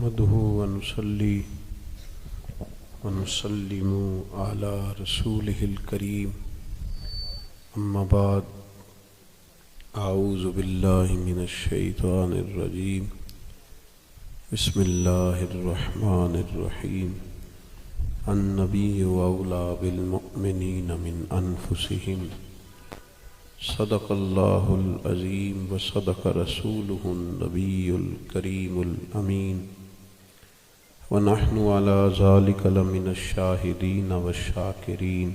نحمده ونصلي ونسلم على رسوله الكريم أما بعد أعوذ بالله من الشيطان الرجيم بسم الله الرحمن الرحيم النبي أولى بالمؤمنين من أنفسهم صدق الله العظيم وصدق رسوله النبي الكريم الأمين ونحن على ذلك لمن الشاهدين والشاكرين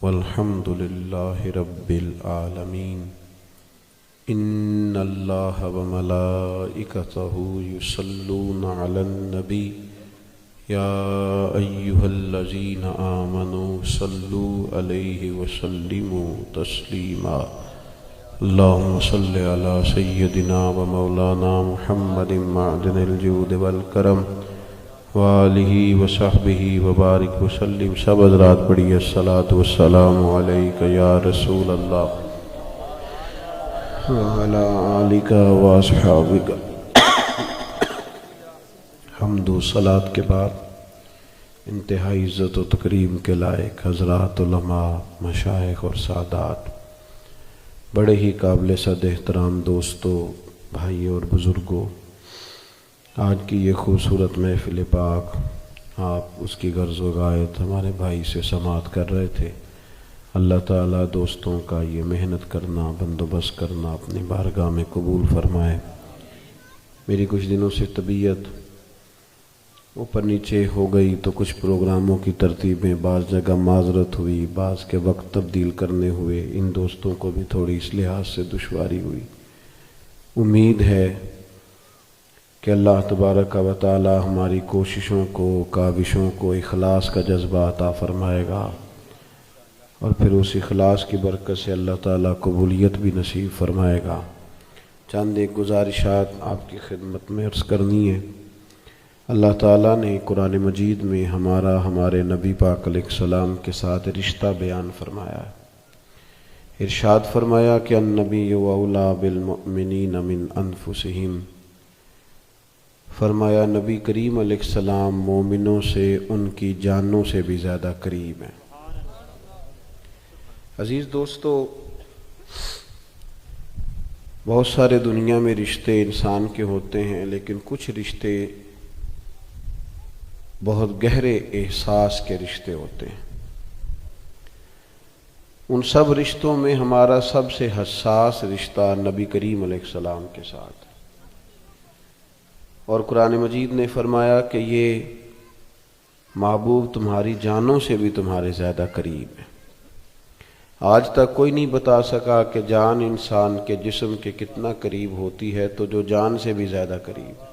والحمد لله رب العالمين إن الله وملائكته يصلون على النبي يا أيها الذين آمنوا صلوا عليه وسلموا تسليما اللهم صل على سيدنا ومولانا محمد معدن الجود والكرم وآلہ وصحبہ وبارک وسلم. سب حضرات پڑھیے الصلاۃ والسلام علیک یا رسول اللہ وعلی آلک واصحابک. حمد و صلاۃ کے بعد انتہائی عزت و تکریم کے لائق حضرات علماء، مشائخ اور سادات، بڑے ہی قابل صد احترام دوستوں، بھائیوں اور بزرگوں، آج کی یہ خوبصورت محفل پاک آپ اس کی غرض و غایت ہمارے بھائی سے سماعت کر رہے تھے. اللہ تعالیٰ دوستوں کا یہ محنت کرنا، بندوبست کرنا اپنی بارگاہ میں قبول فرمائے. میری کچھ دنوں سے طبیعت اوپر نیچے ہو گئی تو کچھ پروگراموں کی ترتیبیں بعض جگہ معذرت ہوئی، بعض کے وقت تبدیل کرنے ہوئے. ان دوستوں کو بھی تھوڑی اس لحاظ سے دشواری ہوئی. امید ہے کہ اللہ تبارک و تعالی ہماری کوششوں کو، کاوشوں کو اخلاص کا جذبہ عطا فرمائے گا اور پھر اس اخلاص کی برکت سے اللہ تعالیٰ قبولیت بھی نصیب فرمائے گا. چند ایک گزارشات آپ کی خدمت میں عرض کرنی ہے. اللہ تعالیٰ نے قرآن مجید میں ہمارے نبی پاک علیہ السلام کے ساتھ رشتہ بیان فرمایا ہے. ارشاد فرمایا کہ النبی اولی بالمؤمنین من انفسہم، فرمایا نبی کریم علیہ السلام مومنوں سے ان کی جانوں سے بھی زیادہ قریب ہیں. عزیز دوستو، بہت سارے دنیا میں رشتے انسان کے ہوتے ہیں، لیکن کچھ رشتے بہت گہرے احساس کے رشتے ہوتے ہیں. ان سب رشتوں میں ہمارا سب سے حساس رشتہ نبی کریم علیہ السلام کے ساتھ، اور قرآن مجید نے فرمایا کہ یہ محبوب تمہاری جانوں سے بھی تمہارے زیادہ قریب ہے. آج تک کوئی نہیں بتا سکا کہ جان انسان کے جسم کے کتنا قریب ہوتی ہے، تو جو جان سے بھی زیادہ قریب ہے.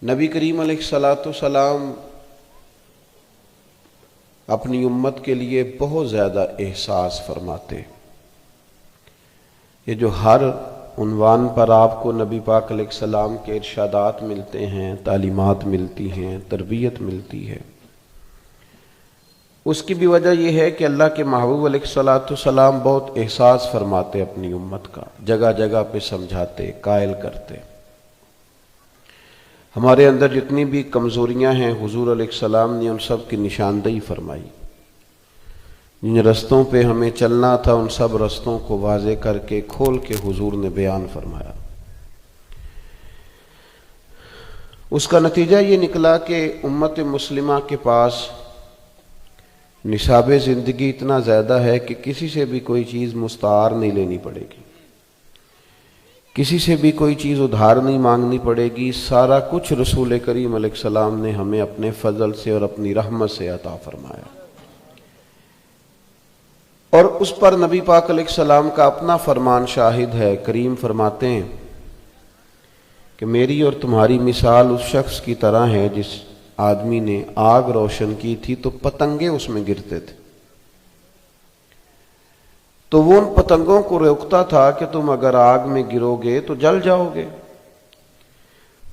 نبی کریم علیہ السلام اپنی امت کے لیے بہت زیادہ احساس فرماتے. یہ جو ہر عنوان پر آپ کو نبی پاک علیہ السلام کے ارشادات ملتے ہیں، تعلیمات ملتی ہیں، تربیت ملتی ہے، اس کی بھی وجہ یہ ہے کہ اللہ کے محبوب علیہ السلام بہت احساس فرماتے اپنی امت کا، جگہ جگہ پہ سمجھاتے، قائل کرتے. ہمارے اندر جتنی بھی کمزوریاں ہیں حضور علیہ السلام نے ان سب کی نشاندہی فرمائی. جن رستوں پہ ہمیں چلنا تھا ان سب رستوں کو واضح کر کے کھول کے حضور نے بیان فرمایا. اس کا نتیجہ یہ نکلا کہ امت مسلمہ کے پاس نصاب زندگی اتنا زیادہ ہے کہ کسی سے بھی کوئی چیز مستعار نہیں لینی پڑے گی، کسی سے بھی کوئی چیز ادھار نہیں مانگنی پڑے گی. سارا کچھ رسول کریم علیہ السلام نے ہمیں اپنے فضل سے اور اپنی رحمت سے عطا فرمایا. اور اس پر نبی پاک علیہ السلام کا اپنا فرمان شاہد ہے. کریم فرماتے ہیں کہ میری اور تمہاری مثال اس شخص کی طرح ہے جس آدمی نے آگ روشن کی تھی تو پتنگے اس میں گرتے تھے، تو وہ ان پتنگوں کو روکتا تھا کہ تم اگر آگ میں گرو گے تو جل جاؤ گے.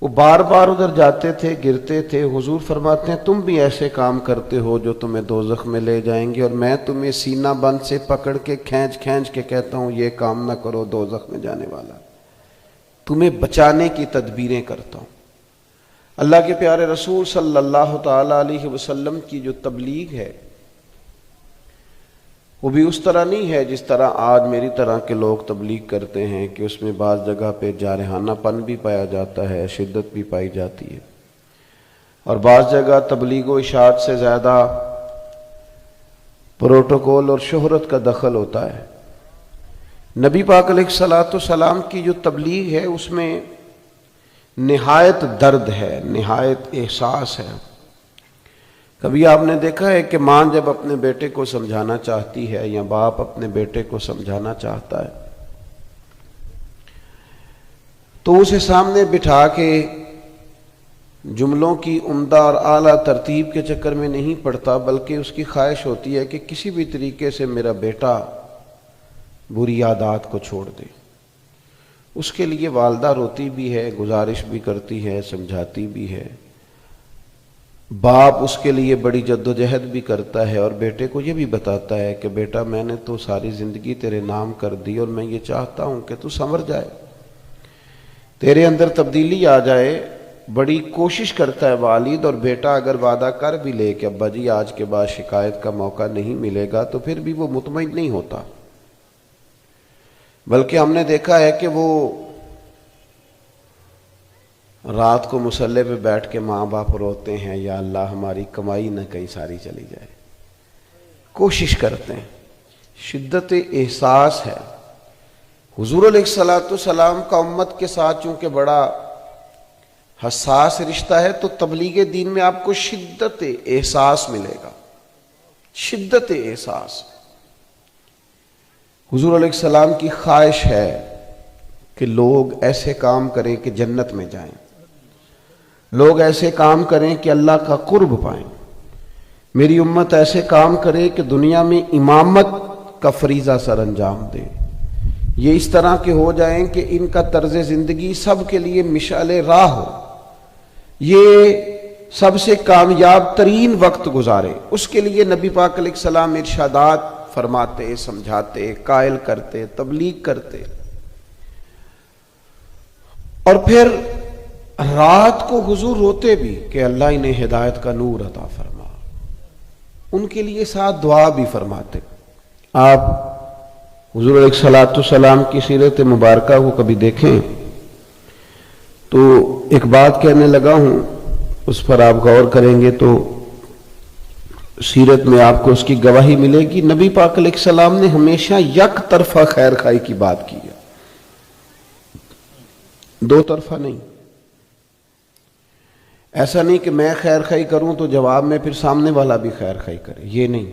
وہ بار بار ادھر جاتے تھے، گرتے تھے. حضور فرماتے ہیں تم بھی ایسے کام کرتے ہو جو تمہیں دوزخ میں لے جائیں گے، اور میں تمہیں سینہ بند سے پکڑ کے کھینچ کے کہتا ہوں یہ کام نہ کرو، دوزخ میں جانے والا. تمہیں بچانے کی تدبیریں کرتا ہوں. اللہ کے پیارے رسول صلی اللہ تعالی علیہ وسلم کی جو تبلیغ ہے وہ بھی اس طرح نہیں ہے جس طرح آج میری طرح کے لوگ تبلیغ کرتے ہیں کہ اس میں بعض جگہ پہ جارحانہ پن بھی پایا جاتا ہے، شدت بھی پائی جاتی ہے، اور بعض جگہ تبلیغ و اشاعت سے زیادہ پروٹوکول اور شہرت کا دخل ہوتا ہے۔ نبی پاک علیہ الصلوۃ والسلام کی جو تبلیغ ہے اس میں نہایت درد ہے، نہایت احساس ہے۔ کبھی آپ نے دیکھا ہے کہ ماں جب اپنے بیٹے کو سمجھانا چاہتی ہے یا باپ اپنے بیٹے کو سمجھانا چاہتا ہے تو اسے سامنے بٹھا کے جملوں کی عمدہ اور اعلیٰ ترتیب کے چکر میں نہیں پڑتا، بلکہ اس کی خواہش ہوتی ہے کہ کسی بھی طریقے سے میرا بیٹا بری عادات کو چھوڑ دے۔ اس کے لیے والدہ روتی بھی ہے، گزارش بھی کرتی ہے، سمجھاتی بھی ہے، باپ اس کے لیے بڑی جدوجہد بھی کرتا ہے اور بیٹے کو یہ بھی بتاتا ہے کہ بیٹا میں نے تو ساری زندگی تیرے نام کر دی اور میں یہ چاہتا ہوں کہ تو سنور جائے، تیرے اندر تبدیلی آ جائے۔ بڑی کوشش کرتا ہے والد، اور بیٹا اگر وعدہ کر بھی لے کہ ابا جی آج کے بعد شکایت کا موقع نہیں ملے گا تو پھر بھی وہ مطمئن نہیں ہوتا، بلکہ ہم نے دیکھا ہے کہ وہ رات کو مصلے پہ بیٹھ کے ماں باپ روتے ہیں، یا اللہ ہماری کمائی نہ کہیں ساری چلی جائے، کوشش کرتے ہیں۔ شدت احساس ہے۔ حضور علیہ الصلوۃ والسلام کا امت کے ساتھ چونکہ بڑا حساس رشتہ ہے تو تبلیغ دین میں آپ کو شدت احساس ملے گا، شدت احساس۔ حضور علیہ السلام کی خواہش ہے کہ لوگ ایسے کام کریں کہ جنت میں جائیں، لوگ ایسے کام کریں کہ اللہ کا قرب پائیں، میری امت ایسے کام کرے کہ دنیا میں امامت کا فریضہ سر انجام دے، یہ اس طرح کے ہو جائیں کہ ان کا طرز زندگی سب کے لیے مشعل راہ ہو، یہ سب سے کامیاب ترین وقت گزارے۔ اس کے لیے نبی پاک علیہ السلام ارشادات فرماتے، سمجھاتے، قائل کرتے، تبلیغ کرتے، اور پھر رات کو حضور روتے بھی کہ اللہ انہیں ہدایت کا نور عطا فرما، ان کے لیے ساتھ دعا بھی فرماتے۔ آپ حضور علیہ الصلوۃ والسلام کی سیرت مبارکہ کو کبھی دیکھیں تو ایک بات کہنے لگا ہوں، اس پر آپ غور کریں گے تو سیرت میں آپ کو اس کی گواہی ملے گی۔ نبی پاک علیہ السلام نے ہمیشہ یک طرفہ خیر خواہی کی بات کی ہے، دو طرفہ نہیں۔ ایسا نہیں کہ میں خیر خواہی کروں تو جواب میں پھر سامنے والا بھی خیر خواہی کرے، یہ نہیں۔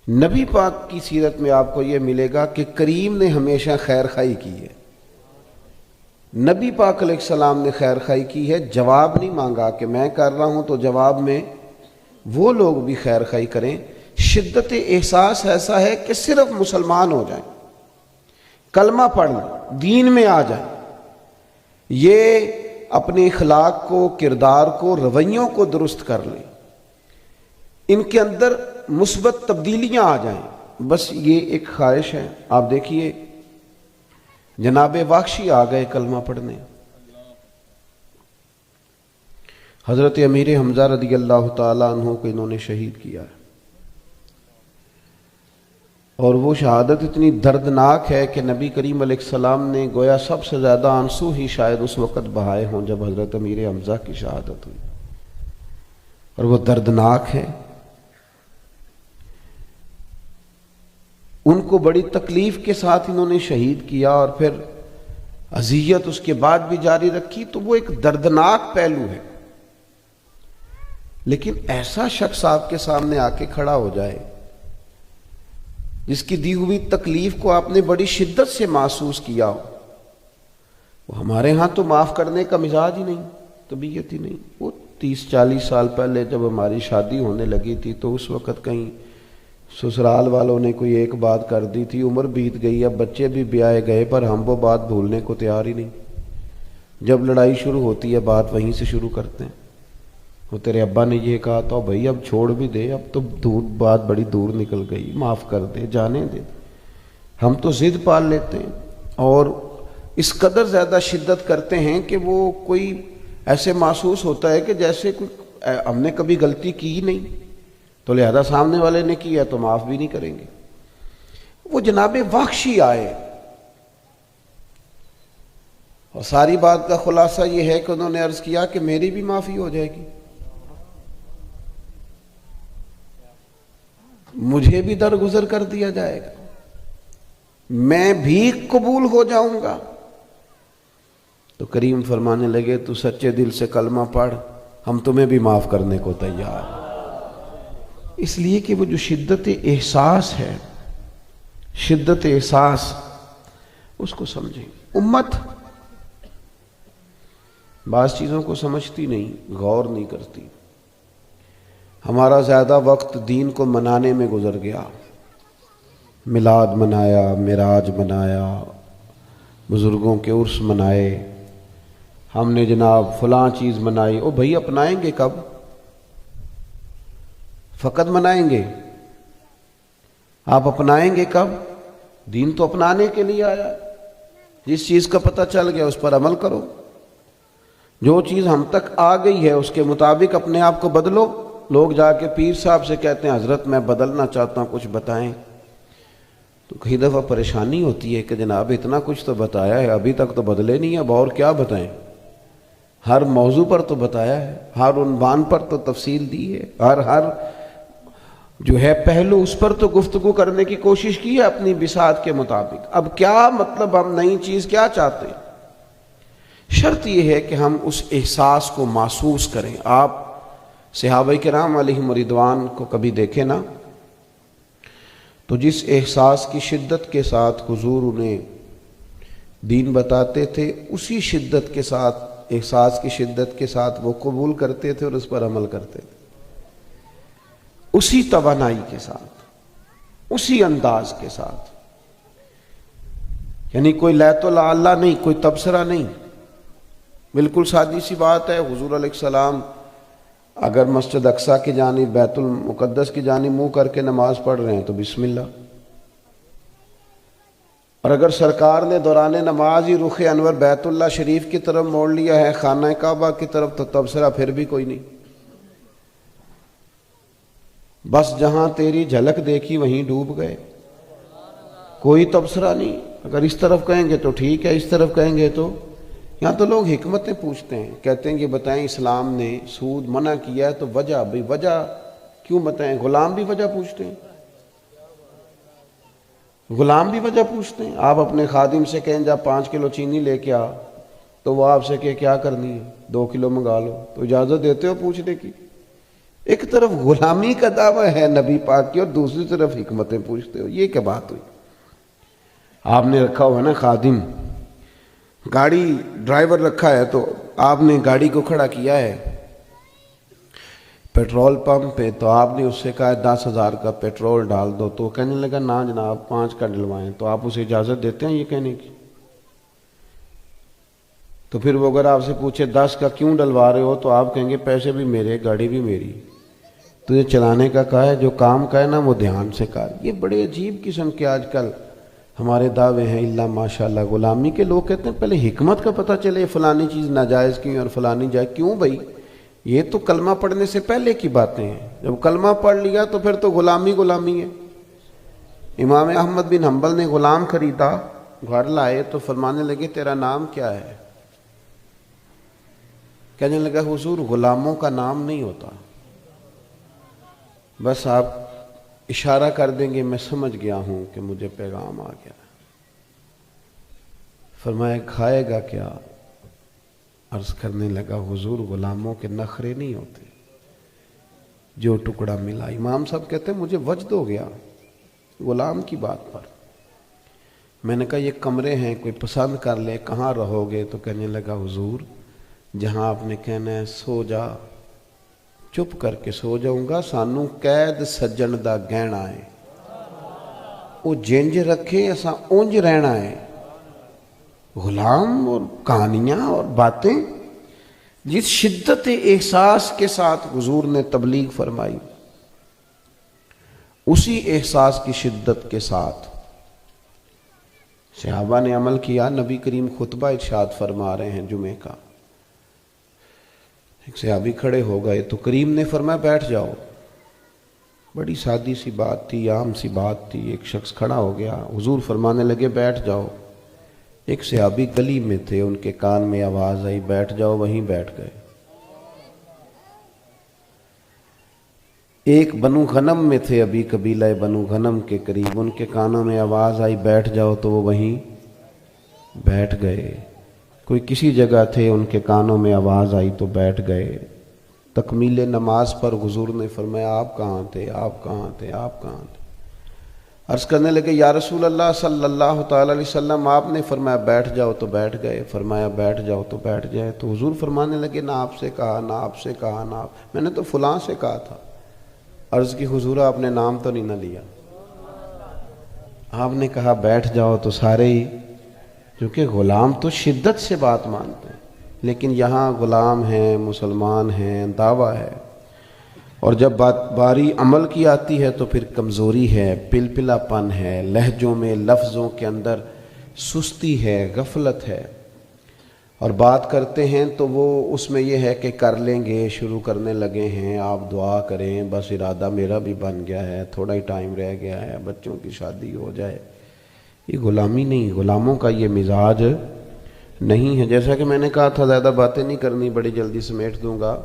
نبی پاک کی سیرت میں آپ کو یہ ملے گا کہ کریم نے ہمیشہ خیر خواہی کی ہے، نبی پاک علیہ السلام نے خیر خواہی کی ہے، جواب نہیں مانگا کہ میں کر رہا ہوں تو جواب میں وہ لوگ بھی خیر خواہی کریں۔ شدت احساس ایسا ہے کہ صرف مسلمان ہو جائیں، کلمہ پڑھ لیں، دین میں آ جائیں، یہ اپنے اخلاق کو، کردار کو، رویوں کو درست کر لیں، ان کے اندر مثبت تبدیلیاں آ جائیں، بس یہ ایک خواہش ہے۔ آپ دیکھیے جناب واخشی آ گئے کلمہ پڑھنے، حضرت امیر حمزہ رضی اللہ تعالیٰ عنہ کو انہوں نے شہید کیا ہے، اور وہ شہادت اتنی دردناک ہے کہ نبی کریم علیہ السلام نے گویا سب سے زیادہ آنسو ہی شاید اس وقت بہائے ہوں جب حضرت امیر حمزہ کی شہادت ہوئی، اور وہ دردناک ہے۔ ان کو بڑی تکلیف کے ساتھ انہوں نے شہید کیا اور پھر اذیت اس کے بعد بھی جاری رکھی، تو وہ ایک دردناک پہلو ہے۔ لیکن ایسا شخص آپ کے سامنے آ کے کھڑا ہو جائے جس کی دی ہوئی تکلیف کو آپ نے بڑی شدت سے محسوس کیا ہو، وہ ہمارے ہاں تو معاف کرنے کا مزاج ہی نہیں، طبیعت ہی نہیں۔ وہ 30-40 سال پہلے جب ہماری شادی ہونے لگی تھی تو اس وقت کہیں سسرال والوں نے کوئی ایک بات کر دی تھی، عمر بیت گئی، اب بچے بھی بیائے گئے، پر ہم وہ بات بھولنے کو تیار ہی نہیں۔ جب لڑائی شروع ہوتی ہے بات وہیں سے شروع کرتے ہیں، وہ تیرے ابا نے یہ کہا تو بھائی اب چھوڑ بھی دے، اب تو بات بڑی دور نکل گئی، معاف کر دے، جانے دے۔ ہم تو ضد پال لیتے ہیں اور اس قدر زیادہ شدت کرتے ہیں کہ وہ کوئی ایسے محسوس ہوتا ہے کہ جیسے ہم نے کبھی غلطی کی ہی نہیں، تو لہذا سامنے والے نے کیا تو معاف بھی نہیں کریں گے۔ وہ جناب وحشی آئے، اور ساری بات کا خلاصہ یہ ہے کہ انہوں نے عرض کیا کہ میری بھی معافی ہو جائے گی، مجھے بھی درگزر کر دیا جائے گا، میں بھی قبول ہو جاؤں گا۔ تو کریم فرمانے لگے تو سچے دل سے کلمہ پڑھ، ہم تمہیں بھی معاف کرنے کو تیار ہیں۔ اس لیے کہ وہ جو شدت احساس ہے، شدت احساس، اس کو سمجھیں۔ امت بعض چیزوں کو سمجھتی نہیں، غور نہیں کرتی۔ ہمارا زیادہ وقت دین کو منانے میں گزر گیا، میلاد منایا، معراج منایا، بزرگوں کے عرس منائے، ہم نے جناب فلاں چیز منائی۔ او بھائی اپنائیں گے کب؟ فقط منائیں گے، آپ اپنائیں گے کب؟ دین تو اپنانے کے لیے آیا، جس چیز کا پتہ چل گیا اس پر عمل کرو، جو چیز ہم تک آ گئی ہے اس کے مطابق اپنے آپ کو بدلو۔ لوگ جا کے پیر صاحب سے کہتے ہیں حضرت میں بدلنا چاہتا ہوں، کچھ بتائیں، تو کئی دفعہ پریشانی ہوتی ہے کہ جناب اتنا کچھ تو بتایا ہے، ابھی تک تو بدلے نہیں، اب اور کیا بتائیں؟ ہر موضوع پر تو بتایا ہے، ہر عنوان پر تو تفصیل دی ہے، ہر جو ہے پہلو اس پر تو گفتگو کرنے کی کوشش کی ہے اپنی بساط کے مطابق۔ اب کیا مطلب، ہم نئی چیز کیا چاہتے ہیں؟ شرط یہ ہے کہ ہم اس احساس کو محسوس کریں۔ آپ صحابہ کرام علیہم رضوان کو کبھی دیکھیں نا، تو جس احساس کی شدت کے ساتھ حضور انہیں دین بتاتے تھے، اسی شدت کے ساتھ، احساس کی شدت کے ساتھ وہ قبول کرتے تھے اور اس پر عمل کرتے تھے، اسی توانائی کے ساتھ، اسی انداز کے ساتھ۔ یعنی کوئی لیت اللہ نہیں، کوئی تبصرہ نہیں، بالکل سادی سی بات ہے۔ حضور علیہ السلام اگر مسجد اقصیٰ کی جانب، بیت المقدس کی جانب منہ کر کے نماز پڑھ رہے ہیں تو بسم اللہ، اور اگر سرکار نے دوران نماز ہی رخ انور بیت اللہ شریف کی طرف موڑ لیا ہے، خانہ کعبہ کی طرف، تو تبصرہ پھر بھی کوئی نہیں۔ بس جہاں تیری جھلک دیکھی وہیں ڈوب گئے، کوئی تبصرہ نہیں۔ اگر اس طرف کہیں گے تو ٹھیک ہے، اس طرف کہیں گے تو، یہاں تو لوگ حکمتیں پوچھتے ہیں، کہتے ہیں کہ بتائیں اسلام نے سود منع کیا ہے تو وجہ، بھئی وجہ کیوں بتائیں؟ غلام بھی وجہ پوچھتے ہیں، غلام بھی وجہ پوچھتے ہیں۔ آپ اپنے خادم سے کہیں جا 5 کلو چینی لے کے آ، تو وہ آپ سے کہ کیا کرنی ہے، 2 کلو منگا لو، تو اجازت دیتے ہو پوچھنے کی؟ ایک طرف غلامی کا دعویٰ ہے نبی پاک کی اور دوسری طرف حکمتیں پوچھتے ہو، یہ کیا بات ہوئی؟ آپ نے رکھا ہوا ہے نا خادم، گاڑی ڈرائیور رکھا ہے، تو آپ نے گاڑی کو کھڑا کیا ہے پیٹرول پمپ پہ، تو آپ نے اس سے کہا 10,000 کا پیٹرول ڈال دو، تو وہ کہنے لگا نا جناب 5 کا ڈلوائیں، تو آپ اسے اجازت دیتے ہیں یہ کہنے کی؟ تو پھر وہ اگر آپ سے پوچھے 10 کا کیوں ڈلوا رہے ہو، تو آپ کہیں گے پیسے بھی میرے، گاڑی بھی میری، تجھے چلانے کا کہا ہے، جو کام کا ہے نا وہ دھیان سے کر۔ یہ بڑے عجیب قسم کے آج کل ہمارے دعوے ہیں، اللہ ماشاءاللہ غلامی کے۔ لوگ کہتے ہیں پہلے حکمت کا پتہ چلے، فلانی چیز ناجائز کیوں اور فلانی جائز کیوں؟ بھائی یہ تو کلمہ پڑھنے سے پہلے کی باتیں ہیں، جب کلمہ پڑھ لیا تو پھر تو غلامی غلامی ہے۔ امام احمد بن حنبل نے غلام خریدا، گھر لائے تو فرمانے لگے تیرا نام کیا ہے؟ کہنے لگا حضور غلاموں کا نام نہیں ہوتا، بس آپ اشارہ کر دیں گے میں سمجھ گیا ہوں کہ مجھے پیغام آ گیا۔ فرمایا کھائے گا کیا؟ عرض کرنے لگا حضور غلاموں کے نخرے نہیں ہوتے، جو ٹکڑا ملا۔ امام صاحب کہتے ہیں مجھے وجد ہو گیا غلام کی بات پر۔ میں نے کہا یہ کمرے ہیں، کوئی پسند کر لے، کہاں رہو گے؟ تو کہنے لگا حضور جہاں آپ نے کہنا ہے سو جا، چپ کر کے سو جاؤں گا، سانو قید سجن دا گہنا ہے، وہ جنج رکھے اساں اونج رہنا ہے۔ غلام اور کہانیاں اور باتیں، جس شدت احساس کے ساتھ حضور نے تبلیغ فرمائی، اسی احساس کی شدت کے ساتھ صحابہ نے عمل کیا۔ نبی کریم خطبہ ارشاد فرما رہے ہیں جمعے کا، ایک صحابی کھڑے ہو گئے تو کریم نے فرمایا بیٹھ جاؤ. بڑی سادی سی بات تھی، عام سی بات تھی. ایک شخص کھڑا ہو گیا، حضور فرمانے لگے بیٹھ جاؤ. ایک صحابی گلی میں تھے، ان کے کان میں آواز آئی بیٹھ جاؤ، وہیں بیٹھ گئے. ایک بنو غنم میں تھے، ابھی قبیلہ بنو غنم کے قریب، ان کے کانوں میں آواز آئی بیٹھ جاؤ تو وہ وہیں بیٹھ گئے. کوئی کسی جگہ تھے، ان کے کانوں میں آواز آئی تو بیٹھ گئے. تکمیل نماز پر حضور نے فرمایا آپ کہاں تھے، آپ کہاں تھے، آپ کہاں تھے؟ عرض کرنے لگے یا رسول اللہ صلی اللہ تعالی علیہ وسلم آپ نے فرمایا بیٹھ جاؤ تو بیٹھ گئے، فرمایا بیٹھ جاؤ تو بیٹھ جائے. تو حضور فرمانے لگے نہ آپ سے کہا، نہ آپ سے کہا، نہ آپ، میں نے تو فلاں سے کہا تھا. عرض کی حضور آپ نے نام تو نہیں نہ لیا، آپ نے کہا بیٹھ جاؤ تو سارے ہی، کیونکہ غلام تو شدت سے بات مانتے ہیں، لیکن یہاں غلام ہیں، مسلمان ہیں، دعویٰ ہے. اور جب باری عمل کی آتی ہے تو پھر کمزوری ہے، پلپلا پن ہے، لہجوں میں لفظوں کے اندر سستی ہے، غفلت ہے. اور بات کرتے ہیں تو وہ اس میں یہ ہے کہ کر لیں گے، شروع کرنے لگے ہیں، آپ دعا کریں، بس ارادہ میرا بھی بن گیا ہے، تھوڑا ہی ٹائم رہ گیا ہے، بچوں کی شادی ہو جائے. یہ غلامی نہیں، غلاموں کا یہ مزاج نہیں ہے. جیسا کہ میں نے کہا تھا زیادہ باتیں نہیں کرنی، بڑی جلدی سمیٹ دوں گا.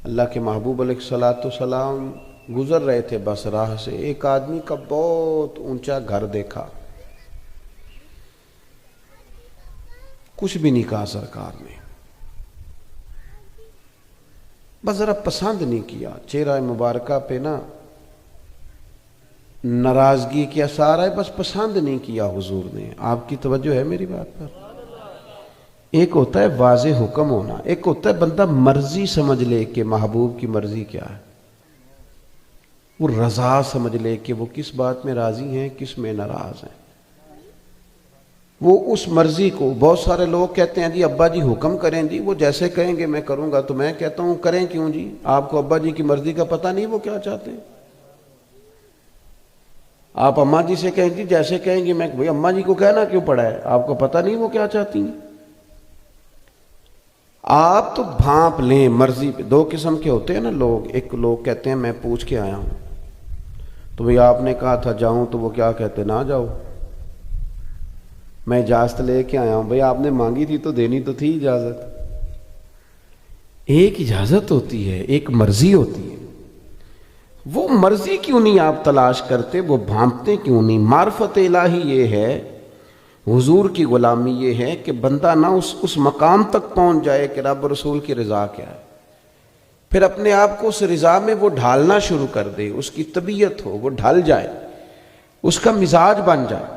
اللہ کے محبوب علیہ الصلوۃ والسلام گزر رہے تھے بس راہ سے، ایک آدمی کا بہت اونچا گھر دیکھا. کچھ بھی نہیں کہا سرکار نے، بس ذرا پسند نہیں کیا. چہرہ مبارکہ پہ نا ناراضگی کے اثار ہے، بس پسند نہیں کیا حضور نے. آپ کی توجہ ہے میری بات پر؟ ایک ہوتا ہے واضح حکم ہونا، ایک ہوتا ہے بندہ مرضی سمجھ لے کہ محبوب کی مرضی کیا ہے، وہ رضا سمجھ لے کہ وہ کس بات میں راضی ہیں، کس میں ناراض ہیں. وہ اس مرضی کو، بہت سارے لوگ کہتے ہیں جی ابا جی حکم کریں جی، وہ جیسے کہیں گے میں کروں گا. تو میں کہتا ہوں کریں کیوں جی؟ آپ کو ابا جی کی مرضی کا پتہ نہیں وہ کیا چاہتے ہیں؟ آپ اماں جی سے کہیں جی جیسے کہیں گے میں، بھئی اماں جی کو کہنا کیوں پڑا ہے؟ آپ کو پتہ نہیں وہ کیا چاہتی ہیں؟ آپ تو بھانپ لیں مرضی پہ. دو قسم کے ہوتے ہیں نا لوگ، ایک لوگ کہتے ہیں میں پوچھ کے آیا ہوں، تو بھئی آپ نے کہا تھا جاؤں، تو وہ کیا کہتے نہ جاؤ. میں اجازت لے کے آیا ہوں، بھئی آپ نے مانگی تھی تو دینی تو تھی اجازت. ایک اجازت ہوتی ہے، ایک مرضی ہوتی ہے. وہ مرضی کیوں نہیں آپ تلاش کرتے، وہ بھانپتے کیوں نہیں؟ معرفت الہی یہ ہے، حضور کی غلامی یہ ہے کہ بندہ نہ اس مقام تک پہنچ جائے کہ رب رسول کی رضا کیا ہے، پھر اپنے آپ کو اس رضا میں وہ ڈھالنا شروع کر دے، اس کی طبیعت ہو، وہ ڈھل جائے، اس کا مزاج بن جائے.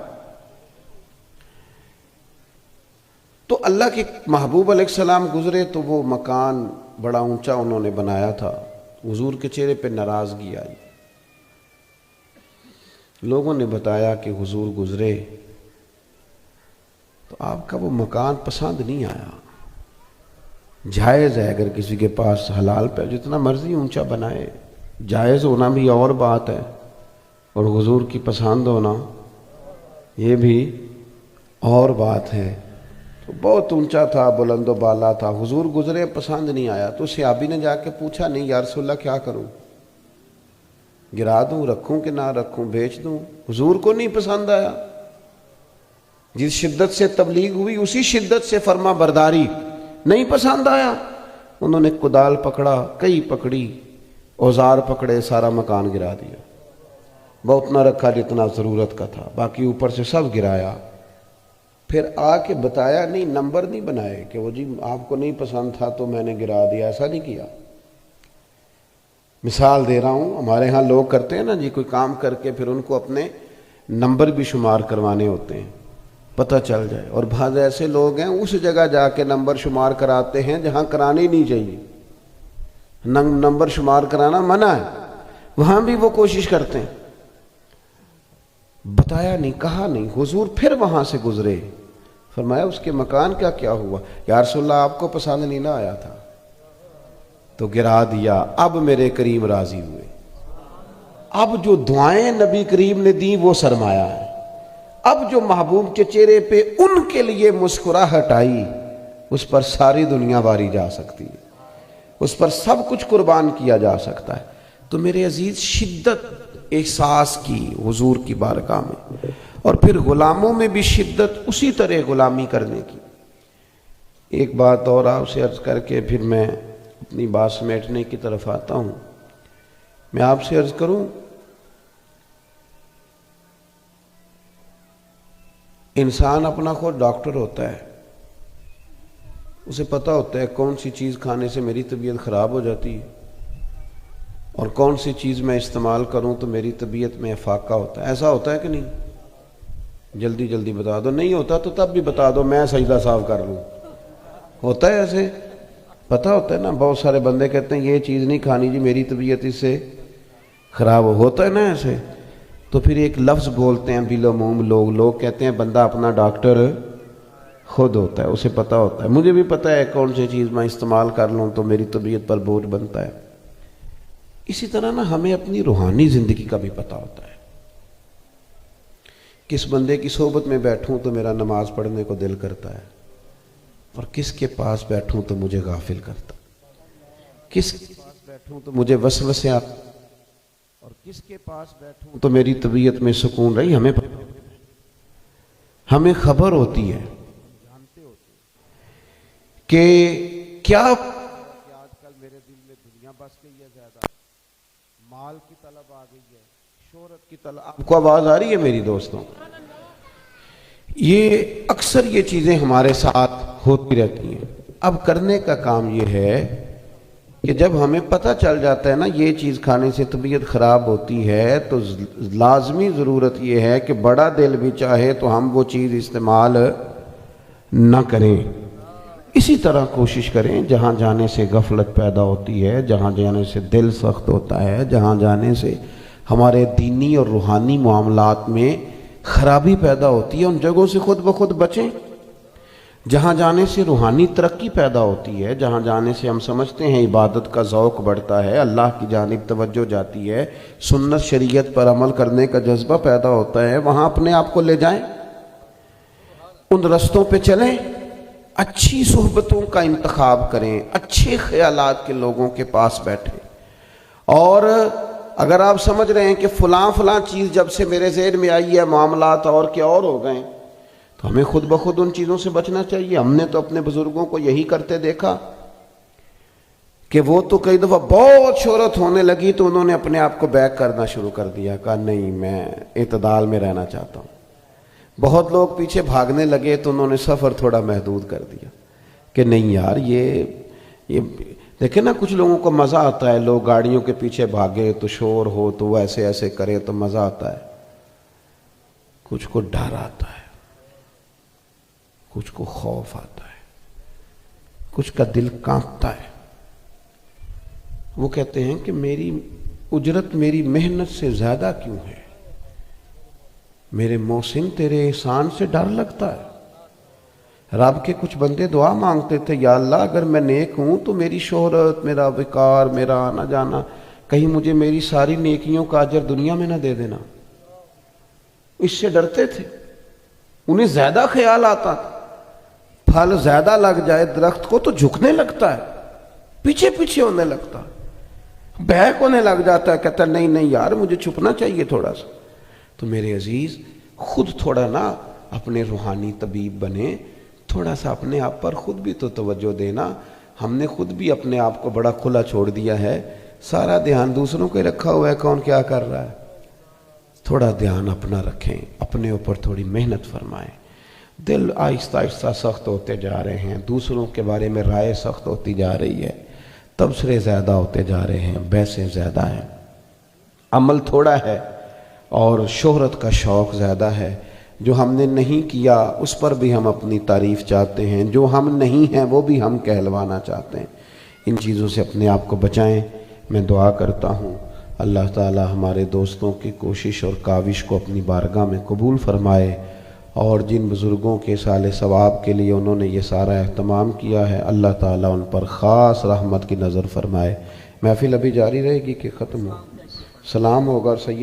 تو اللہ کے محبوب علیہ السلام گزرے تو وہ مکان بڑا اونچا انہوں نے بنایا تھا. حضور کے چہرے پہ ناراضگی آئی. لوگوں نے بتایا کہ حضور گزرے تو آپ کا وہ مکان پسند نہیں آیا. جائز ہے اگر کسی کے پاس حلال پہ جتنا مرضی اونچا بنائے، جائز ہونا بھی اور بات ہے، اور حضور کی پسند ہونا یہ بھی اور بات ہے. تو بہت اونچا تھا، بلند و بالا تھا. حضور گزرے، پسند نہیں آیا. تو صحابی نے جا کے پوچھا نہیں یا رسول اللہ کیا کروں، گرا دوں، رکھوں کہ نہ رکھوں، بیچ دوں؟ حضور کو نہیں پسند آیا. جس شدت سے تبلیغ ہوئی اسی شدت سے فرما برداری، نہیں پسند آیا. انہوں نے کدال پکڑا، کئی پکڑی، اوزار پکڑے، سارا مکان گرا دیا. بہت نہ رکھا جتنا ضرورت کا تھا، باقی اوپر سے سب گرایا. پھر آ کے بتایا نہیں، نمبر نہیں بنائے کہ وہ جی آپ کو نہیں پسند تھا تو میں نے گرا دیا، ایسا نہیں کیا. مثال دے رہا ہوں، ہمارے ہاں لوگ کرتے ہیں نا جی، کوئی کام کر کے پھر ان کو اپنے نمبر بھی شمار کروانے ہوتے ہیں، پتہ چل جائے. اور بعض ایسے لوگ ہیں اس جگہ جا کے نمبر شمار کراتے ہیں جہاں کرانے نہیں چاہیے. نمبر شمار کرانا منع ہے، وہاں بھی وہ کوشش کرتے ہیں. بتایا نہیں، کہا نہیں. حضور پھر وہاں سے گزرے، فرمایا اس کے مکان کا کیا ہوا؟ یا رسول اللہ آپ کو پسند نہیں نہ آیا تھا تو گرا دیا. اب میرے کریم راضی ہوئے. اب جو دعائیں نبی کریم نے دی وہ سرمایہ ہے. اب جو محبوب کے چہرے پہ ان کے لیے مسکراہٹ آئی، اس پر ساری دنیا واری جا سکتی ہے. اس پر سب کچھ قربان کیا جا سکتا ہے۔ تو میرے عزیز، شدت احساس کی حضور کی بارگاہ میں، اور پھر غلاموں میں بھی شدت اسی طرح غلامی کرنے کی۔ ایک بات اور آپ سے عرض کر کے پھر میں اپنی بات سمیٹنے کی طرف آتا ہوں۔ میں آپ سے عرض کروں، انسان اپنا خود ڈاکٹر ہوتا ہے، اسے پتہ ہوتا ہے کون سی چیز کھانے سے میری طبیعت خراب ہو جاتی ہے اور کون سی چیز میں استعمال کروں تو میری طبیعت میں افاقہ ہوتا ہے۔ ایسا ہوتا ہے کہ نہیں؟ جلدی جلدی بتا دو، نہیں ہوتا تو تب بھی بتا دو، میں سجدہ صاف کر لوں۔ ہوتا ہے ایسے؟ پتہ ہوتا ہے نا، بہت سارے بندے کہتے ہیں یہ چیز نہیں کھانی جی، میری طبیعت اس سے خراب ہوتا ہے نا ایسے۔ تو پھر ایک لفظ بولتے ہیں بالعموم لوگ کہتے ہیں بندہ اپنا ڈاکٹر خود ہوتا ہے، اسے پتہ ہوتا ہے۔ مجھے بھی پتہ ہے کون سی چیز میں استعمال کر لوں تو میری طبیعت پر بوجھ بنتا ہے۔ اسی طرح نا ہمیں اپنی روحانی زندگی کا بھی پتہ ہوتا ہے۔ کس بندے کی صحبت میں بیٹھوں تو میرا نماز پڑھنے کو دل کرتا ہے، اور کس کے پاس بیٹھوں تو مجھے غافل کرتا، کس کے پاس بیٹھوں تو مجھے وسوسے آتے، اور کس کے پاس بیٹھوں تو میری طبیعت میں سکون رہی۔ ہمیں خبر ہوتی ہے کہ کیا آج کل میرے دل میں دنیا بس گئی ہے، زیادہ مال کی طلب آ گئی ہے، شہرت کی طلب۔ آپ کو آواز آ رہی ہے میری دوستوں؟ یہ اکثر یہ چیزیں ہمارے ساتھ ہوتی رہتی ہیں۔ اب کرنے کا کام یہ ہے کہ جب ہمیں پتہ چل جاتا ہے نا یہ چیز کھانے سے طبیعت خراب ہوتی ہے، تو لازمی ضرورت یہ ہے کہ بڑا دل بھی چاہے تو ہم وہ چیز استعمال نہ کریں۔ اسی طرح کوشش کریں، جہاں جانے سے غفلت پیدا ہوتی ہے، جہاں جانے سے دل سخت ہوتا ہے، جہاں جانے سے ہمارے دینی اور روحانی معاملات میں خرابی پیدا ہوتی ہے، ان جگہوں سے خود بخود بچیں۔ جہاں جانے سے روحانی ترقی پیدا ہوتی ہے، جہاں جانے سے ہم سمجھتے ہیں عبادت کا ذوق بڑھتا ہے، اللہ کی جانب توجہ جاتی ہے، سنت شریعت پر عمل کرنے کا جذبہ پیدا ہوتا ہے، وہاں اپنے آپ کو لے جائیں، ان رستوں پہ چلیں، اچھی صحبتوں کا انتخاب کریں، اچھے خیالات کے لوگوں کے پاس بیٹھیں۔ اور اگر آپ سمجھ رہے ہیں کہ فلاں چیز جب سے میرے ذہن میں آئی ہے معاملات اور کیا اور ہو گئے، تو ہمیں خود بخود ان چیزوں سے بچنا چاہیے۔ ہم نے تو اپنے بزرگوں کو یہی کرتے دیکھا کہ وہ تو کئی دفعہ بہت شہرت ہونے لگی تو انہوں نے اپنے آپ کو بیک کرنا شروع کر دیا، کہا نہیں میں اعتدال میں رہنا چاہتا ہوں۔ بہت لوگ پیچھے بھاگنے لگے تو انہوں نے سفر تھوڑا محدود کر دیا کہ نہیں یار یہ دیکھیں نا، کچھ لوگوں کو مزہ آتا ہے، لوگ گاڑیوں کے پیچھے بھاگے تو شور ہو تو وہ ایسے کرے تو مزہ آتا ہے، کچھ کو ڈر آتا ہے، کچھ کو خوف آتا ہے، کچھ کا دل کانپتا ہے۔ وہ کہتے ہیں کہ میری اجرت میری محنت سے زیادہ کیوں ہے، میرے محسن تیرے احسان سے ڈر لگتا ہے۔ رب کے کچھ بندے دعا مانگتے تھے، یا اللہ اگر میں نیک ہوں تو میری شہرت، میرا وقار، میرا آنا جانا، کہیں مجھے میری ساری نیکیوں کا اجر دنیا میں نہ دے دینا۔ اس سے ڈرتے تھے، انہیں زیادہ خیال آتا تھا، پھل زیادہ لگ جائے درخت کو تو جھکنے لگتا ہے، پیچھے پیچھے ہونے لگتا ہے، بہک ہونے لگ جاتا ہے، کہتا ہے نہیں یار مجھے چھپنا چاہیے تھوڑا سا۔ تو میرے عزیز، خود تھوڑا نا اپنے روحانی طبیب بنے، تھوڑا سا اپنے آپ پر خود بھی تو توجہ دینا۔ ہم نے خود بھی اپنے آپ کو بڑا کھلا چھوڑ دیا ہے، سارا دھیان دوسروں کے رکھا ہوا ہے، کون کیا کر رہا ہے۔ تھوڑا دھیان اپنا رکھیں، اپنے اوپر تھوڑی محنت فرمائیں۔ دل آہستہ آہستہ سخت ہوتے جا رہے ہیں، دوسروں کے بارے میں رائے سخت ہوتی جا رہی ہے، تبصرے زیادہ ہوتے جا رہے ہیں، بحثیں زیادہ ہیں، عمل تھوڑا ہے اور شہرت کا شوق زیادہ ہے۔ جو ہم نے نہیں کیا اس پر بھی ہم اپنی تعریف چاہتے ہیں، جو ہم نہیں ہیں وہ بھی ہم کہلوانا چاہتے ہیں۔ ان چیزوں سے اپنے آپ کو بچائیں۔ میں دعا کرتا ہوں اللہ تعالی ہمارے دوستوں کی کوشش اور کاوش کو اپنی بارگاہ میں قبول فرمائے، اور جن بزرگوں کے سال ثواب کے لیے انہوں نے یہ سارا اہتمام کیا ہے، اللہ تعالیٰ ان پر خاص رحمت کی نظر فرمائے۔ محفل ابھی جاری رہے گی کہ ختم ہو؟ سلام ہوگا اور سید